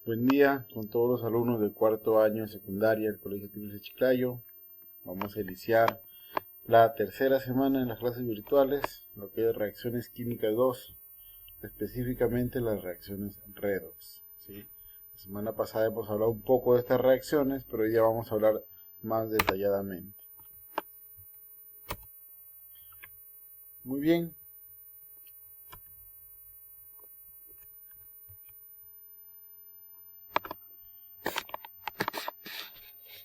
Buen día con todos los alumnos del cuarto año de secundaria del Colegio Tigres de Chiclayo. Vamos a iniciar la tercera semana en las clases virtuales, lo que es reacciones químicas 2, específicamente las reacciones redox, ¿sí? La semana pasada hemos hablado un poco de estas reacciones, pero hoy ya vamos a hablar más detalladamente. Muy bien.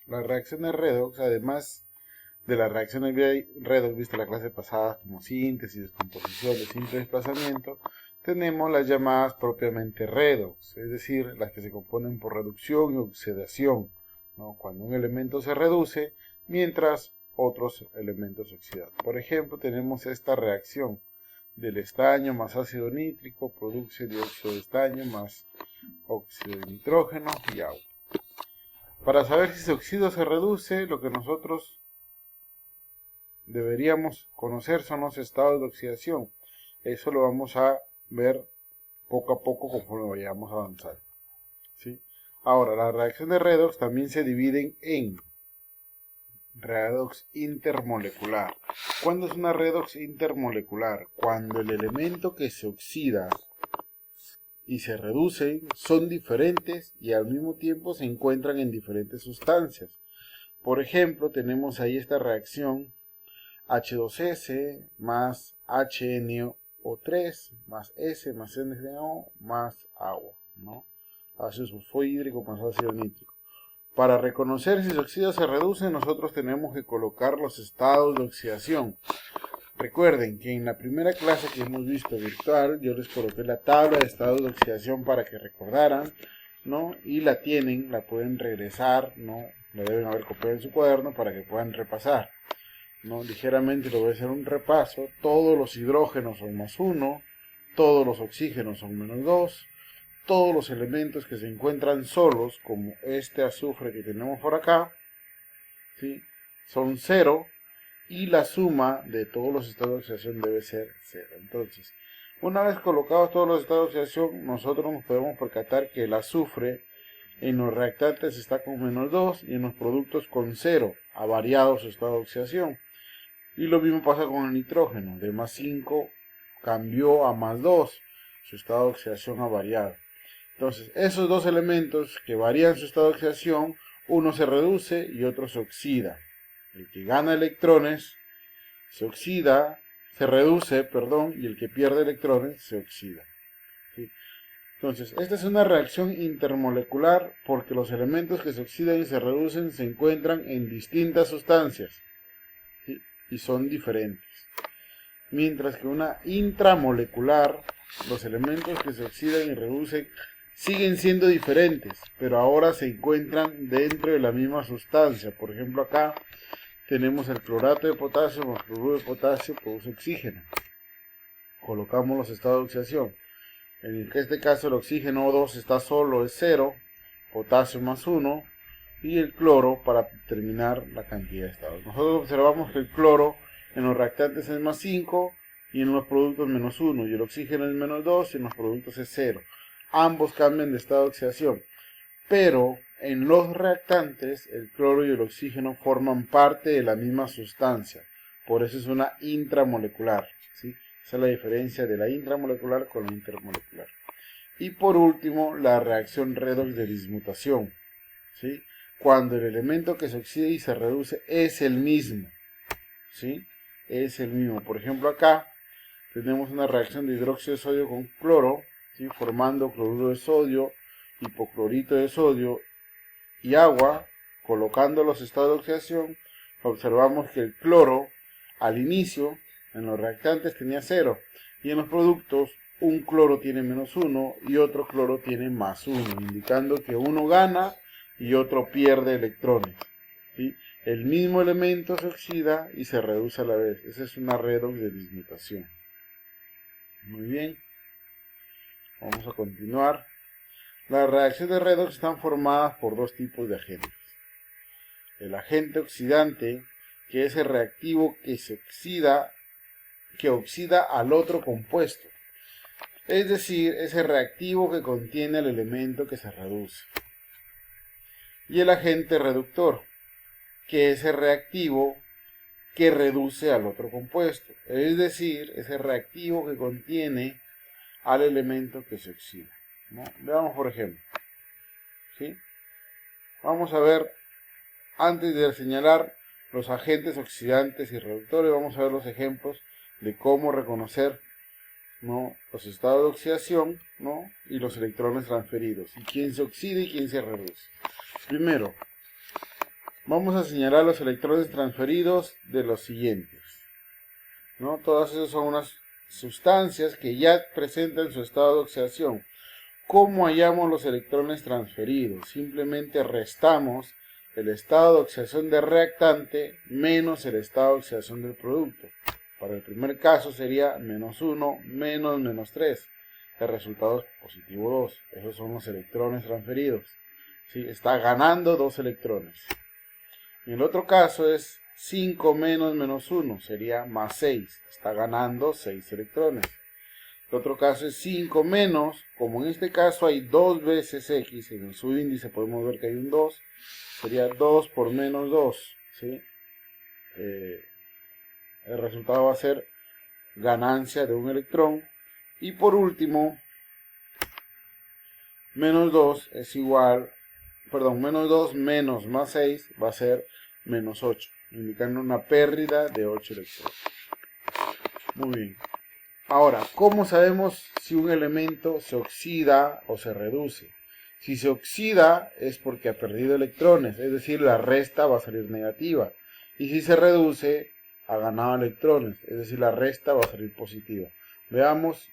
Las reacciones redox, además de las reacciones redox vistas la clase pasada como síntesis, descomposición, de simple desplazamiento, tenemos las llamadas propiamente redox, es decir, las que se componen por reducción y oxidación, ¿no? Cuando un elemento se reduce mientras otros elementos se oxidan. Por ejemplo, tenemos esta reacción del estaño más ácido nítrico produce dióxido de estaño más óxido de nitrógeno y agua. Para saber si se oxida o se reduce, lo que nosotros deberíamos conocer son los estados de oxidación. Eso lo vamos a ver poco a poco conforme vayamos avanzando, ¿sí? Ahora, las reacciones redox también se dividen en redox intermolecular. ¿Cuándo es una redox intermolecular? Cuando el elemento que se oxida y se reducen son diferentes y al mismo tiempo se encuentran en diferentes sustancias. Por ejemplo, tenemos ahí esta reacción H2S más HNO3 más S más NO más agua, ¿no? Ácido sulfhídrico más ácido nítrico. Para reconocer si se oxida o se reduce, nosotros tenemos que colocar los estados de oxidación. Recuerden que en la primera clase que hemos visto virtual, yo les coloqué la tabla de estados de oxidación para que recordaran, ¿no? Y la pueden regresar, ¿no? La deben haber copiado en su cuaderno para que puedan repasar, ¿no? Ligeramente le voy a hacer un repaso. Todos los hidrógenos son más 1, todos los oxígenos son menos 2, todos los elementos que se encuentran solos, como este azufre que tenemos por acá, ¿sí? Son 0, y la suma de todos los estados de oxidación debe ser 0. Entonces, una vez colocados todos los estados de oxidación, nosotros nos podemos percatar que el azufre en los reactantes está con menos 2 y en los productos con 0, ha variado su estado de oxidación. Y lo mismo pasa con el nitrógeno, de más 5 cambió a más 2, su estado de oxidación ha variado. Entonces, esos dos elementos que varían su estado de oxidación, uno se reduce y otro se oxida. El que gana electrones se oxida, se reduce, perdón, y el que pierde electrones se oxida, ¿sí? Entonces, esta es una reacción intermolecular porque los elementos que se oxidan y se reducen se encuentran en distintas sustancias, ¿sí? Y son diferentes. Mientras que una intramolecular, los elementos que se oxidan y reducen siguen siendo diferentes, pero ahora se encuentran dentro de la misma sustancia. Por ejemplo, acá tenemos el clorato de potasio más cloruro de potasio produce oxígeno. Colocamos los estados de oxidación. En este caso el oxígeno O2 está solo, es 0, potasio más 1, y el cloro para determinar la cantidad de estados. Nosotros observamos que el cloro en los reactantes es más 5 y en los productos menos 1, y el oxígeno es menos 2 y en los productos es 0. Ambos cambian de estado de oxidación, pero en los reactantes el cloro y el oxígeno forman parte de la misma sustancia, por eso es una intramolecular, ¿sí? Esa es la diferencia de la intramolecular con la intermolecular. Y por último, la reacción redox de dismutación, ¿sí? Cuando el elemento que se oxida y se reduce es el mismo, ¿sí? Es el mismo. Por ejemplo, acá tenemos una reacción de hidróxido de sodio con cloro, ¿sí? Formando cloruro de sodio, hipoclorito de sodio y agua. Colocando los estados de oxidación, observamos que el cloro al inicio en los reactantes tenía 0 y en los productos un cloro tiene menos 1 y otro cloro tiene más 1, indicando que uno gana y otro pierde electrones, ¿sí? El mismo elemento se oxida y se reduce a la vez. Esa es una redox de dismutación. Muy bien, vamos a continuar. Las reacciones redox están formadas por dos tipos de agentes. El agente oxidante, que es el reactivo que oxida al otro compuesto. es decir, ese reactivo que contiene el elemento que se reduce. Y el agente reductor, que es el reactivo que reduce al otro compuesto, es decir, ese reactivo que contiene al elemento que se oxida, ¿no? Veamos por ejemplo, ¿sí? Vamos a ver, antes de señalar los agentes oxidantes y reductores, vamos a ver los ejemplos de cómo reconocer, ¿no?, los estados de oxidación, ¿no?, y los electrones transferidos, y quién se oxida y quién se reduce. Primero, vamos a señalar los electrones transferidos de los siguientes, ¿no? Todas esas son unas sustancias que ya presentan su estado de oxidación. ¿Cómo hallamos los electrones transferidos? Simplemente restamos el estado de oxidación del reactante menos el estado de oxidación del producto. Para el primer caso sería -1 menos -3. El resultado es positivo 2. Esos son los electrones transferidos, ¿sí? Está ganando 2 electrones. En el otro caso es 5 menos -1, sería +6. Está ganando 6 electrones. El otro caso es 5 menos, como en este caso hay 2 veces X, en el subíndice podemos ver que hay un 2, sería 2 por -2, ¿sí? El resultado va a ser ganancia de un electrón. Y por último, -2 es igual, -2 menos +6 va a ser -8, indicando una pérdida de 8 electrones. Muy bien. Ahora, ¿cómo sabemos si un elemento se oxida o se reduce? Si se oxida es porque ha perdido electrones, es decir, la resta va a salir negativa. Y si se reduce, ha ganado electrones, es decir, la resta va a salir positiva. Veamos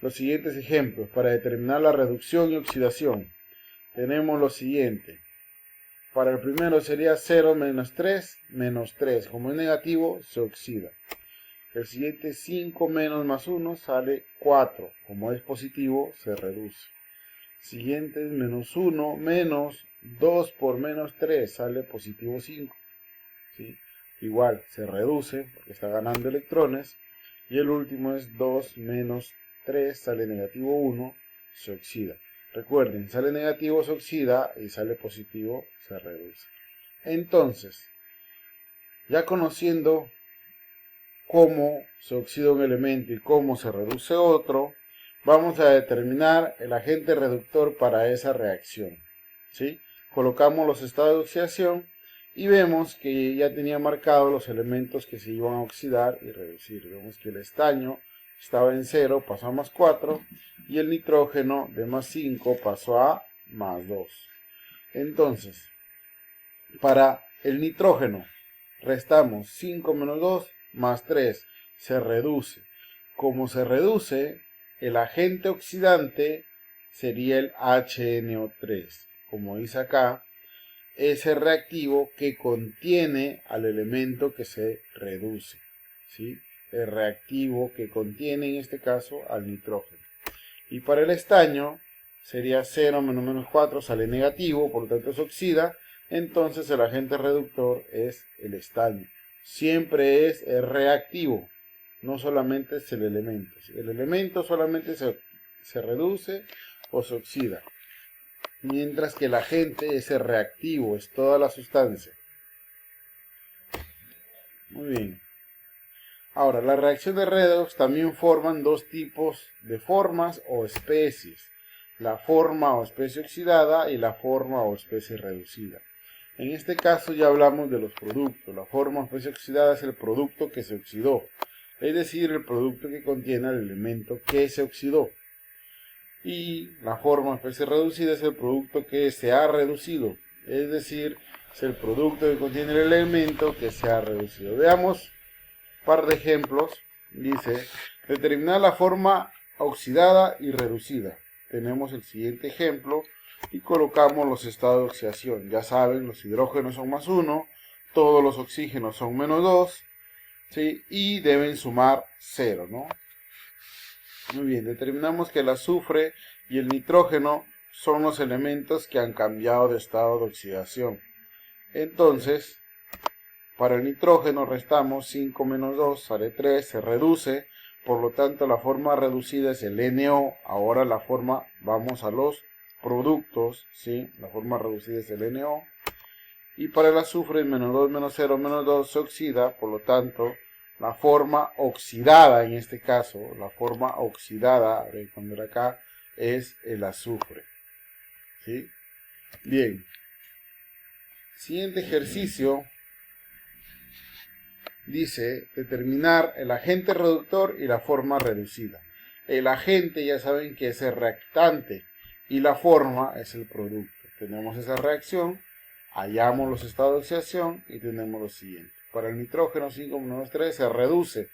los siguientes ejemplos para determinar la reducción y oxidación. Tenemos lo siguiente. Para el primero sería 0 menos 3, menos 3. Como es negativo, se oxida. El siguiente 5 menos +1 sale 4. Como es positivo, se reduce. Siguiente es -1 menos 2 por -3 sale positivo 5. ¿Sí? Igual se reduce porque está ganando electrones. Y el último es 2 menos 3 sale negativo 1, se oxida. Recuerden, sale negativo se oxida y sale positivo se reduce. Entonces, ya conociendo cómo se oxida un elemento y cómo se reduce otro, vamos a determinar el agente reductor para esa reacción, ¿sí? Colocamos los estados de oxidación y vemos que ya tenía marcados los elementos que se iban a oxidar y reducir. Vemos que el estaño estaba en 0, pasó a +4, y el nitrógeno de +5 pasó a +2. Entonces, para el nitrógeno restamos 5 menos 2 más 3, se reduce. Como se reduce, el agente oxidante sería el HNO3. Como dice acá, ese reactivo que contiene al elemento que se reduce, ¿sí? El reactivo que contiene en este caso al nitrógeno. Y para el estaño sería 0 menos -4, sale negativo, por lo tanto se oxida. Entonces el agente reductor es el estaño. Siempre es el reactivo, no solamente es el elemento. El elemento solamente se reduce o se oxida, mientras que el agente es el reactivo, es toda la sustancia. Muy bien. Ahora, las reacciones de redox también forman dos tipos de formas o especies: la forma o especie oxidada y la forma o especie reducida. En este caso ya hablamos de los productos. La forma o especie oxidada es el producto que se oxidó, es decir, el producto que contiene el elemento que se oxidó. Y la forma o especie reducida es el producto que se ha reducido, es decir, es el producto que contiene el elemento que se ha reducido. Veamos un par de ejemplos. Dice, determinar la forma oxidada y reducida. Tenemos el siguiente ejemplo y colocamos los estados de oxidación. Ya saben, los hidrógenos son +1, todos los oxígenos son -2, ¿sí? Y deben sumar 0, ¿no? Muy bien, determinamos que el azufre y el nitrógeno son los elementos que han cambiado de estado de oxidación. Entonces, para el nitrógeno restamos 5 menos 2, sale 3, se reduce por lo tanto la forma reducida es el NO. Ahora la forma, vamos a los productos, ¿sí? La forma reducida es el NO. Y para el azufre, menos 2, menos 0, menos 2 se oxida, por lo tanto, la forma oxidada, en este caso, la forma oxidada, voy a poner acá, es el azufre. ¿Sí? Bien. Siguiente ejercicio dice determinar el agente reductor y la forma reducida. El agente ya saben que es el reactante y la forma es el producto. Tenemos esa reacción, hallamos los estados de oxidación y tenemos lo siguiente. Para el nitrógeno 5,3 se reduce.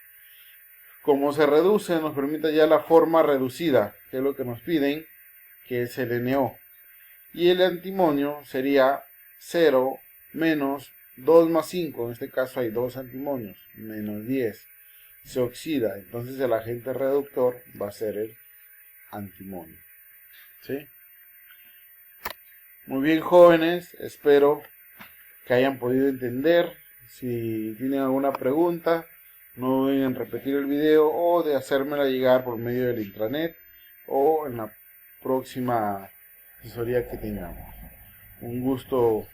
Como se reduce, nos permite ya la forma reducida, que es lo que nos piden, que es el NO. Y el antimonio sería 0 menos 2 más 5, en este caso hay 2 antimonios, menos 10. Se oxida, entonces el agente reductor va a ser el antimonio. ¿Sí? Muy bien, jóvenes, espero que hayan podido entender. Si tienen alguna pregunta, no duden en repetir el video o de hacérmela llegar por medio del intranet o en la próxima asesoría que tengamos. Un gusto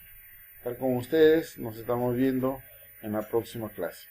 estar con ustedes, nos estamos viendo en la próxima clase.